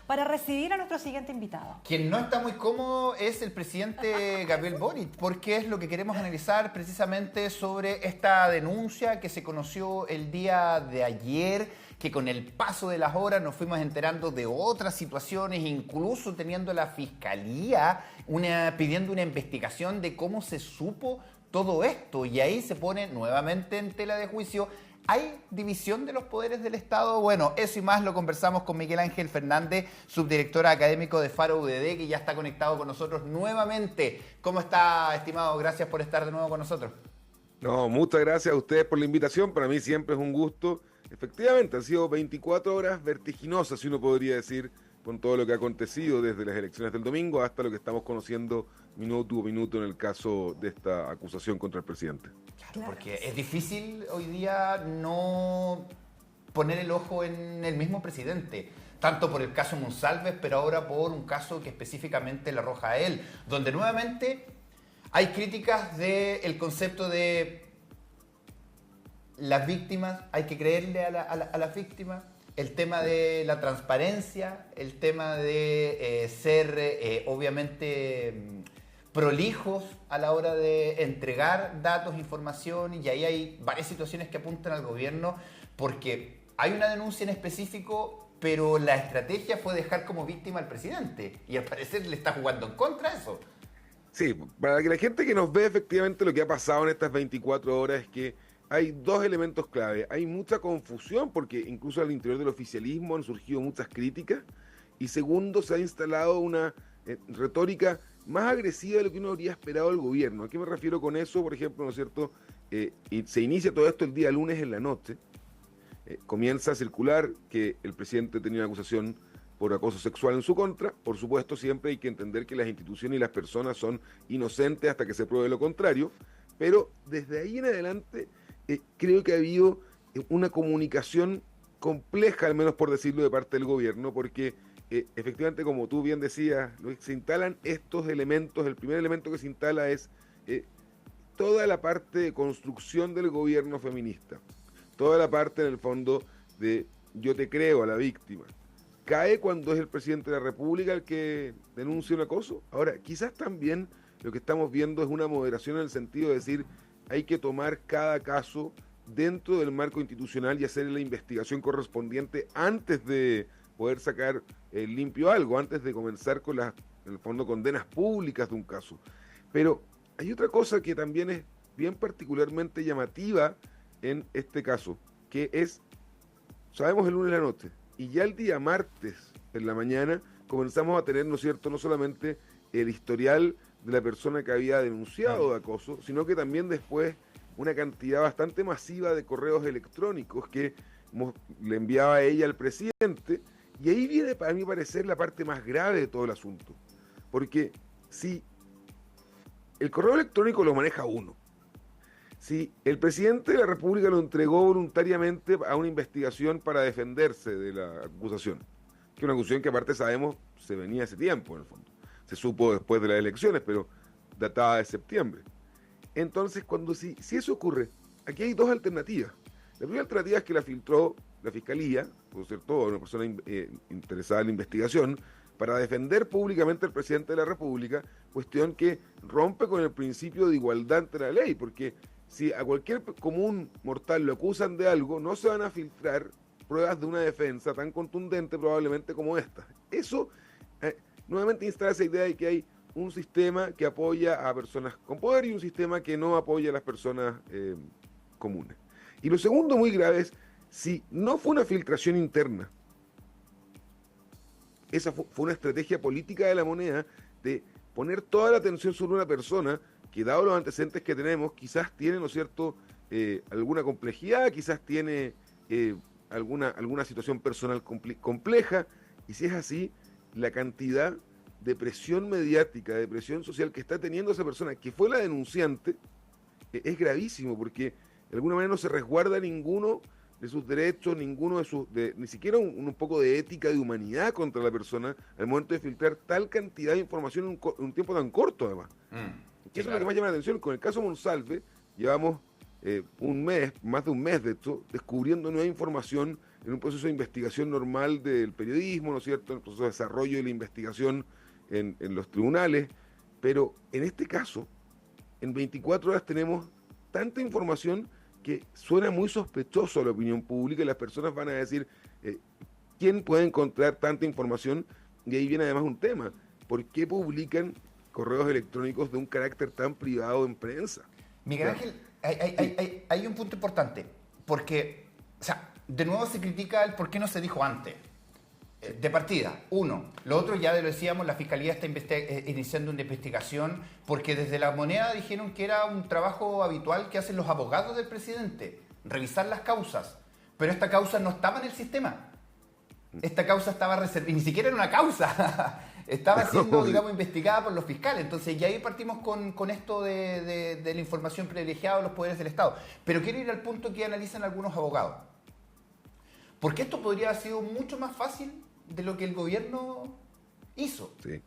para recibir a nuestro siguiente invitado. Quien no está muy cómodo es el presidente Gabriel Boric, porque es lo que queremos analizar precisamente sobre esta denuncia que se conoció el día de ayer, que con el paso de las horas nos fuimos enterando de otras situaciones, incluso teniendo la Fiscalía pidiendo una investigación de cómo se supo todo esto, y ahí se pone nuevamente en tela de juicio. ¿Hay división de los poderes del Estado? Bueno, eso y más lo conversamos con Miguel Ángel Fernández, subdirector académico de Faro UDD, que ya está conectado con nosotros nuevamente. ¿Cómo está, estimado? Gracias por estar de nuevo con nosotros. No, muchas gracias a ustedes por la invitación. Para mí siempre es un gusto. Efectivamente, han sido 24 horas vertiginosas, si uno podría decir, con todo lo que ha acontecido desde las elecciones del domingo hasta lo que estamos conociendo minuto a minuto en el caso de esta acusación contra el presidente. Claro, porque es difícil hoy día no poner el ojo en el mismo presidente, tanto por el caso Monsalves, pero ahora por un caso que específicamente le arroja a él, donde nuevamente hay críticas del concepto de las víctimas, hay que creerle a las víctimas, el tema de la transparencia, el tema de ser obviamente prolijos a la hora de entregar datos, información, y ahí hay varias situaciones que apuntan al gobierno, porque hay una denuncia en específico, pero la estrategia fue dejar como víctima al presidente, y al parecer le está jugando en contra eso. Sí, para que la gente que nos ve efectivamente lo que ha pasado en estas 24 horas es que hay dos elementos clave. Hay mucha confusión porque incluso al interior del oficialismo han surgido muchas críticas, y segundo, se ha instalado una retórica más agresiva de lo que uno habría esperado del gobierno. ¿A qué me refiero con eso? Por ejemplo, ¿no es cierto? Y se inicia todo esto el día lunes en la noche. Comienza a circular que el presidente tenía una acusación por acoso sexual en su contra. Por supuesto, siempre hay que entender que las instituciones y las personas son inocentes hasta que se pruebe lo contrario, pero desde ahí en adelante creo que ha habido una comunicación compleja, al menos por decirlo, de parte del gobierno, porque efectivamente, como tú bien decías, se instalan estos elementos. El primer elemento que se instala es toda la parte de construcción del gobierno feminista, toda la parte en el fondo de yo te creo a la víctima. Cae cuando es el presidente de la República el que denuncia un acoso. Ahora, quizás también lo que estamos viendo es una moderación en el sentido de decir hay que tomar cada caso dentro del marco institucional y hacer la investigación correspondiente antes de poder sacar limpio algo, antes de comenzar con en el fondo, condenas públicas de un caso. Pero hay otra cosa que también es bien particularmente llamativa en este caso, que es, sabemos el lunes en la noche, y ya el día martes en la mañana comenzamos a tener, ¿no es cierto?, no solamente el historial de la persona que había denunciado de acoso, sino que también después una cantidad bastante masiva de correos electrónicos que le enviaba ella al presidente. Y ahí viene, para mí parecer, la parte más grave de todo el asunto. Porque si el correo electrónico lo maneja uno, si el presidente de la República lo entregó voluntariamente a una investigación para defenderse de la acusación, que es una acusación que aparte sabemos se venía hace tiempo en el fondo, se supo después de las elecciones, pero datada de septiembre. Entonces, si eso ocurre, aquí hay dos alternativas. La primera alternativa es que la filtró la Fiscalía, por cierto, una persona interesada en la investigación, para defender públicamente al presidente de la República, cuestión que rompe con el principio de igualdad ante la ley, porque si a cualquier común mortal lo acusan de algo, no se van a filtrar pruebas de una defensa tan contundente probablemente como esta. Eso nuevamente instala esa idea de que hay un sistema que apoya a personas con poder y un sistema que no apoya a las personas comunes. Y lo segundo muy grave es, si no fue una filtración interna, esa fue una estrategia política de la moneda de poner toda la atención sobre una persona que, dado los antecedentes que tenemos, quizás tiene, ¿no es cierto?, alguna complejidad, quizás tiene alguna situación personal compleja, y si es así, la cantidad de presión mediática, de presión social que está teniendo esa persona, que fue la denunciante, es gravísimo, porque de alguna manera no se resguarda ninguno de sus derechos, ninguno ni siquiera un poco de ética, de humanidad contra la persona, al momento de filtrar tal cantidad de información en un tiempo tan corto, además. Eso es lo que más llama la atención. Con el caso Monsalve, llevamos más de un mes de esto, descubriendo nueva información en un proceso de investigación normal del periodismo, ¿no es cierto?, en el proceso de desarrollo de la investigación en los tribunales, pero en este caso, en 24 horas tenemos tanta información que suena muy sospechoso a la opinión pública y las personas van a decir, ¿quién puede encontrar tanta información? Y ahí viene además un tema, ¿por qué publican correos electrónicos de un carácter tan privado en prensa? Miguel Ángel, hay un punto importante, porque, o sea, de nuevo se critica el por qué no se dijo antes. De partida, uno. Lo otro, ya lo decíamos, la Fiscalía está iniciando una investigación porque desde La Moneda dijeron que era un trabajo habitual que hacen los abogados del presidente, revisar las causas. Pero esta causa no estaba en el sistema. Esta causa estaba reservada, y ni siquiera era una causa, estaba siendo, digamos, investigada por los fiscales. Entonces ya ahí partimos con esto de la información privilegiada de los poderes del Estado. Pero quiero ir al punto que analizan algunos abogados. Porque esto podría haber sido mucho más fácil de lo que el gobierno hizo. Sí.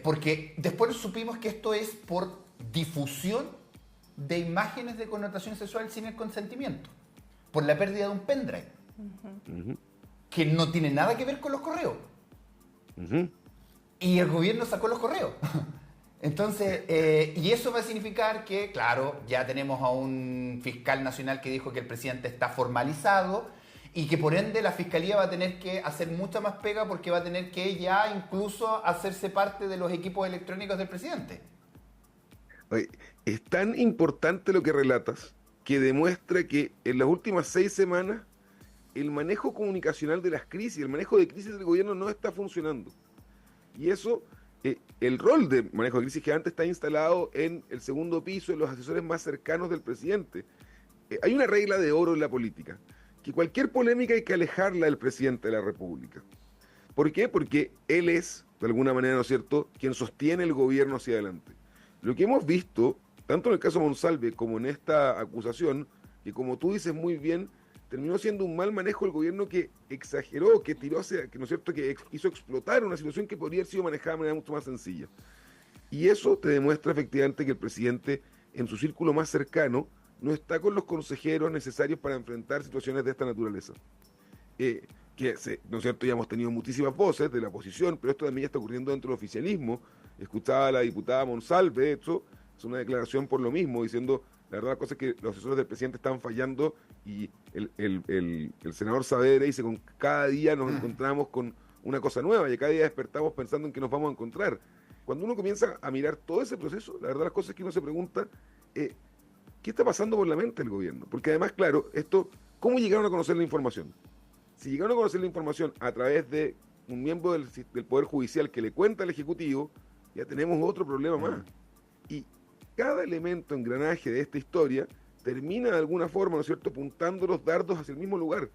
Porque después supimos que esto es por difusión de imágenes de connotación sexual sin el consentimiento, por la pérdida de un pendrive, que no tiene nada que ver con los correos. Y el gobierno sacó los correos. Entonces, y eso va a significar que, claro, ya tenemos a un fiscal nacional que dijo que el presidente está formalizado, y que por ende la Fiscalía va a tener que hacer mucha más pega porque va a tener que ya incluso hacerse parte de los equipos electrónicos del presidente. Oye, es tan importante lo que relatas que demuestra que en las últimas 6 semanas el manejo comunicacional de las crisis, el manejo de crisis del gobierno no está funcionando. Y eso, el rol de manejo de crisis que antes está instalado en el segundo piso, en los asesores más cercanos del presidente. Hay una regla de oro en la política, que cualquier polémica hay que alejarla del presidente de la República. ¿Por qué? Porque él es, de alguna manera, ¿no es cierto?, quien sostiene el gobierno hacia adelante. Lo que hemos visto, tanto en el caso Monsalve como en esta acusación, que como tú dices muy bien, terminó siendo un mal manejo del gobierno que exageró, que tiró hacia, que, ¿no es cierto?, que hizo explotar una situación que podría haber sido manejada de manera mucho más sencilla. Y eso te demuestra efectivamente que el presidente, en su círculo más cercano, no está con los consejeros necesarios para enfrentar situaciones de esta naturaleza. ¿No es cierto? Ya hemos tenido muchísimas voces de la oposición, pero esto también ya está ocurriendo dentro del oficialismo. Escuchaba a la diputada Monsalve, de hecho, es una declaración por lo mismo, diciendo, la verdad, la cosa es que los asesores del presidente están fallando y el senador Saavedra dice, con cada día nos encontramos con una cosa nueva y cada día despertamos pensando en que nos vamos a encontrar. Cuando uno comienza a mirar todo ese proceso, la verdad, las cosas es que uno se pregunta, ¿qué está pasando por la mente del gobierno? Porque además, claro, ¿cómo llegaron a conocer la información? Si llegaron a conocer la información a través de un miembro del Poder Judicial que le cuenta al Ejecutivo, ya tenemos otro problema más. Y cada elemento, engranaje de esta historia termina de alguna forma, ¿no es cierto?, apuntando los dardos hacia el mismo lugar.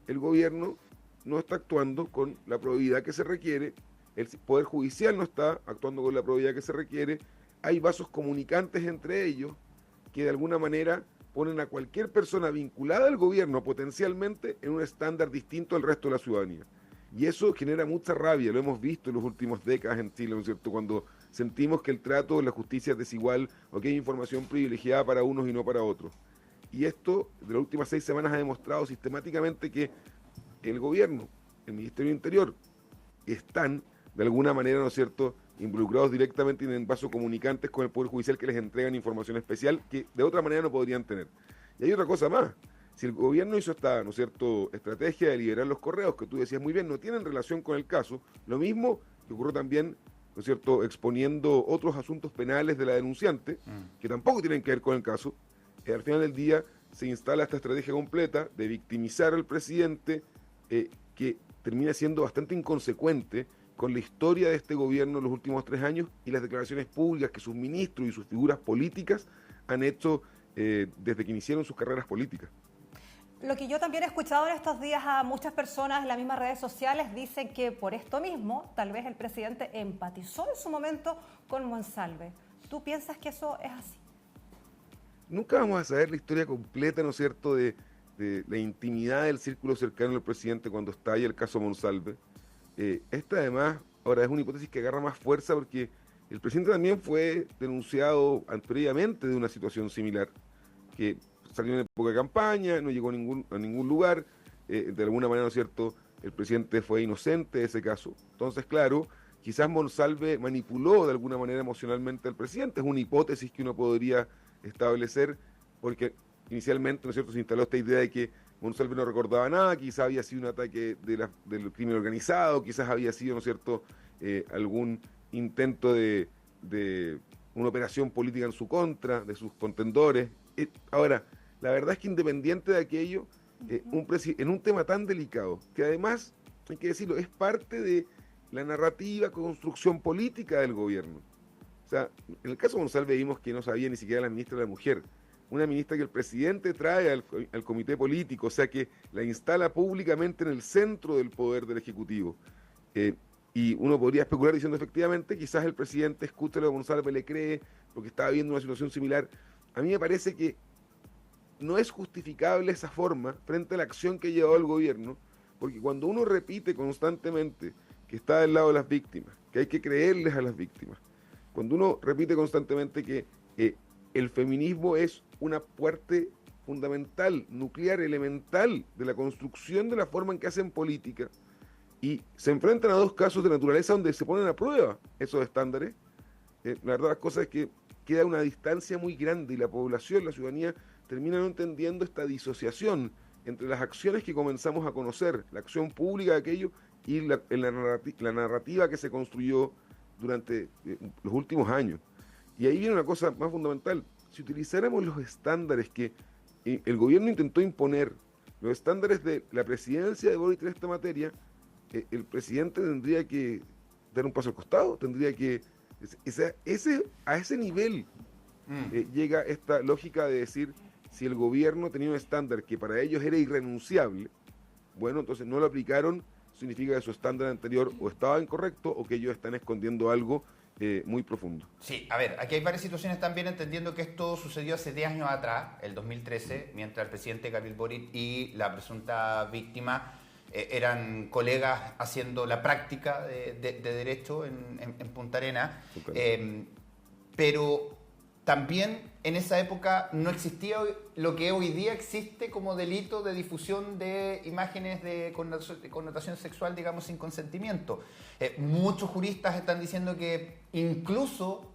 El gobierno no está actuando con la probidad que se requiere, el Poder Judicial no está actuando con la probidad que se requiere, hay vasos comunicantes entre ellos, que de alguna manera ponen a cualquier persona vinculada al gobierno potencialmente en un estándar distinto al resto de la ciudadanía. Y eso genera mucha rabia, lo hemos visto en las últimas décadas en Chile, ¿no es cierto?, cuando sentimos que el trato de la justicia es desigual o que hay información privilegiada para unos y no para otros. Y esto, de las últimas 6 semanas, ha demostrado sistemáticamente que el gobierno, el Ministerio del Interior, están, de alguna manera, ¿no es cierto?, involucrados directamente en vasos comunicantes con el Poder Judicial que les entregan información especial que de otra manera no podrían tener. Y hay otra cosa más. Si el gobierno hizo esta, ¿no es cierto?, estrategia de liberar los correos, que tú decías muy bien, no tienen relación con el caso, lo mismo que ocurrió también, ¿no es cierto?, exponiendo otros asuntos penales de la denunciante, que tampoco tienen que ver con el caso, al final del día se instala esta estrategia completa de victimizar al presidente, que termina siendo bastante inconsecuente con la historia de este gobierno en los últimos 3 años y las declaraciones públicas que sus ministros y sus figuras políticas han hecho desde que iniciaron sus carreras políticas. Lo que yo también he escuchado en estos días a muchas personas en las mismas redes sociales dicen que por esto mismo, tal vez el presidente empatizó en su momento con Monsalve. ¿Tú piensas que eso es así? Nunca vamos a saber la historia completa, ¿no es cierto?, de la intimidad del círculo cercano del presidente cuando estalla el caso Monsalve. Esta además, ahora es una hipótesis que agarra más fuerza porque el presidente también fue denunciado previamente de una situación similar, que salió en época de campaña, no llegó a ningún lugar, de alguna manera, ¿no es cierto?, el presidente fue inocente de ese caso. Entonces, claro, quizás Monsalve manipuló de alguna manera emocionalmente al presidente. Es una hipótesis que uno podría establecer, porque inicialmente, ¿no es cierto?, se instaló esta idea de que Monsalve no recordaba nada, quizás había sido un ataque del crimen organizado, quizás había sido, ¿no es cierto?, algún intento de una operación política en su contra, de sus contendores. Ahora, la verdad es que independiente de aquello, en un tema tan delicado, que además, hay que decirlo, es parte de la narrativa, construcción política del gobierno. O sea, en el caso de Monsalve vimos que no sabía ni siquiera la ministra de la Mujer, una ministra que el presidente trae al comité político, o sea que la instala públicamente en el centro del poder del Ejecutivo. Y uno podría especular diciendo efectivamente, quizás el presidente escucha lo que Monsalve le cree, porque estaba viendo una situación similar. A mí me parece que no es justificable esa forma frente a la acción que ha llevado el gobierno, porque cuando uno repite constantemente que está del lado de las víctimas, que hay que creerles a las víctimas, cuando uno repite constantemente que el feminismo es una parte fundamental, nuclear, elemental de la construcción de la forma en que hacen política, y se enfrentan a dos casos de naturaleza donde se ponen a prueba esos estándares, la verdad las cosas es que queda una distancia muy grande y la población, la ciudadanía, termina no entendiendo esta disociación entre las acciones que comenzamos a conocer, la acción pública de aquello y la narrativa que se construyó durante los últimos años. Y ahí viene una cosa más fundamental. Si utilizáramos los estándares que el gobierno intentó imponer, los estándares de la presidencia de Boric en esta materia, el presidente tendría que dar un paso al costado, tendría que... a ese nivel llega esta lógica de decir, si el gobierno tenía un estándar que para ellos era irrenunciable, bueno, entonces no lo aplicaron, significa que su estándar anterior o estaba incorrecto o que ellos están escondiendo algo muy profundo. Sí, a ver, aquí hay varias situaciones también, entendiendo que esto sucedió hace 10 años atrás, el 2013, mientras el presidente Gabriel Boric y la presunta víctima eran colegas haciendo la práctica de derecho en Punta Arenas, pero también en esa época no existía lo que hoy día existe como delito de difusión de imágenes de connotación sexual, digamos, sin consentimiento. Muchos juristas están diciendo que incluso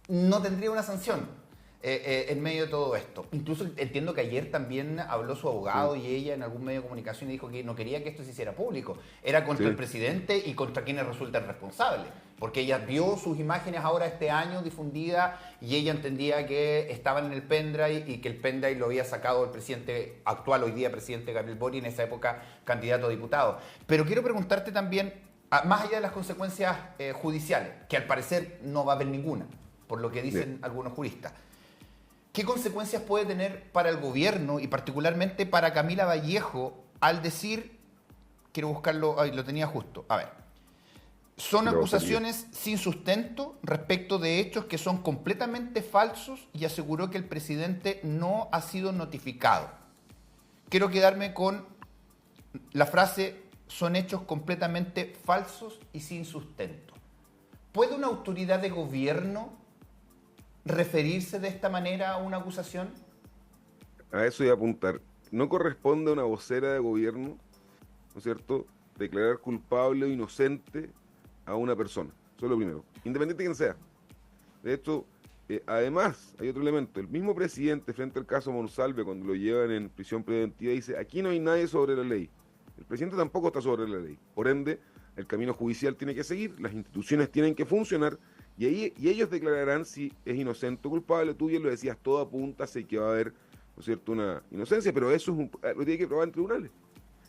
no tendría una sanción en medio de todo esto. Incluso entiendo que ayer también habló su abogado y ella en algún medio de comunicación y dijo que no quería que esto se hiciera público. Era contra el presidente y contra quienes resultan responsables. Porque ella vio sus imágenes ahora este año difundidas y ella entendía que estaban en el pendrive y que el pendrive lo había sacado el presidente actual, hoy día presidente Gabriel Boric, en esa época candidato a diputado. Pero quiero preguntarte también, más allá de las consecuencias judiciales, que al parecer no va a haber ninguna, por lo que dicen algunos juristas, ¿qué consecuencias puede tener para el gobierno y particularmente para Camila Vallejo al decir, quiero buscarlo, lo tenía justo, a ver, son acusaciones sin sustento respecto de hechos que son completamente falsos y aseguró que el presidente no ha sido notificado? Quiero quedarme con la frase, son hechos completamente falsos y sin sustento. ¿Puede una autoridad de gobierno referirse de esta manera a una acusación? A eso iba a apuntar. No corresponde a una vocera de gobierno, ¿no es cierto?, declarar culpable o inocente a una persona. Eso es lo primero. Independiente de quién sea. De hecho, además, hay otro elemento. El mismo presidente, frente al caso Monsalve, cuando lo llevan en prisión preventiva, dice, aquí no hay nadie sobre la ley. El presidente tampoco está sobre la ley. Por ende, el camino judicial tiene que seguir, las instituciones tienen que funcionar, y ellos declararán si es inocente o culpable. Tú bien lo decías, todo apunta a que va a haber, ¿no es cierto?, una inocencia, pero eso lo tiene que probar en tribunales.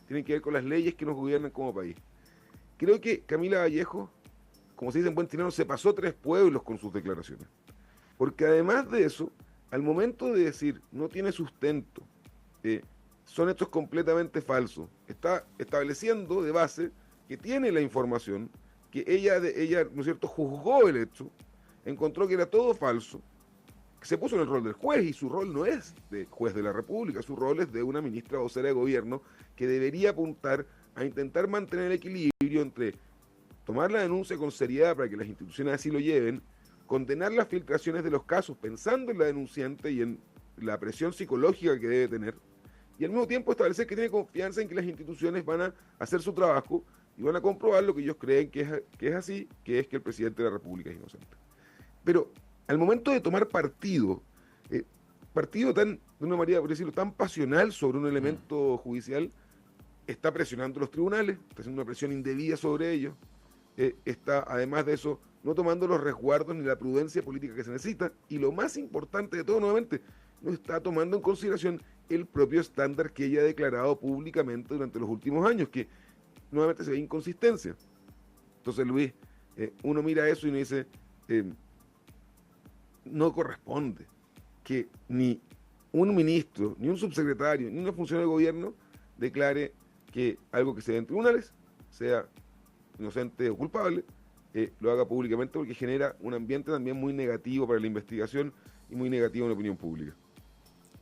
Tienen que ver con las leyes que nos gobiernan como país. Creo que Camila Vallejo, como se dice en buen chileno, se pasó 3 pueblos con sus declaraciones. Porque además de eso, al momento de decir no tiene sustento, son hechos completamente falsos, está estableciendo de base que tiene la información, que ella, ¿no es cierto?, juzgó el hecho, encontró que era todo falso, que se puso en el rol del juez, y su rol no es de juez de la República, su rol es de una ministra vocera de gobierno que debería apuntar a intentar mantener el equilibrio entre tomar la denuncia con seriedad para que las instituciones así lo lleven, condenar las filtraciones de los casos pensando en la denunciante y en la presión psicológica que debe tener, y al mismo tiempo establecer que tiene confianza en que las instituciones van a hacer su trabajo y van a comprobar lo que ellos creen que es así, que es que el presidente de la República es inocente. Pero al momento de tomar partido de una manera, por decirlo, tan pasional sobre un elemento judicial, está presionando los tribunales, está haciendo una presión indebida sobre ellos, está, además de eso, no tomando los resguardos ni la prudencia política que se necesita, y lo más importante de todo, nuevamente, no está tomando en consideración el propio estándar que ella ha declarado públicamente durante los últimos años, que nuevamente se ve inconsistencia. Entonces, Luis, uno mira eso y uno dice, no corresponde que ni un ministro, ni un subsecretario, ni una funcionaria de gobierno declare que algo que se ve en tribunales sea inocente o culpable, lo haga públicamente, porque genera un ambiente también muy negativo para la investigación y muy negativo en la opinión pública.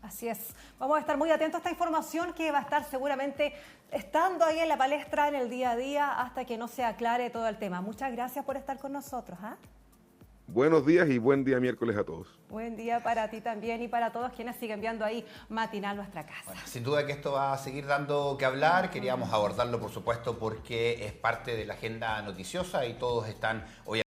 Así es. Vamos a estar muy atentos a esta información que va a estar seguramente estando ahí en la palestra en el día a día hasta que no se aclare todo el tema. Muchas gracias por estar con nosotros. Buenos días y buen día miércoles a todos. Buen día para ti también y para todos quienes siguen viendo ahí Matinal Nuestra Casa. Bueno, sin duda que esto va a seguir dando que hablar. Queríamos abordarlo, por supuesto, porque es parte de la agenda noticiosa y todos están hoy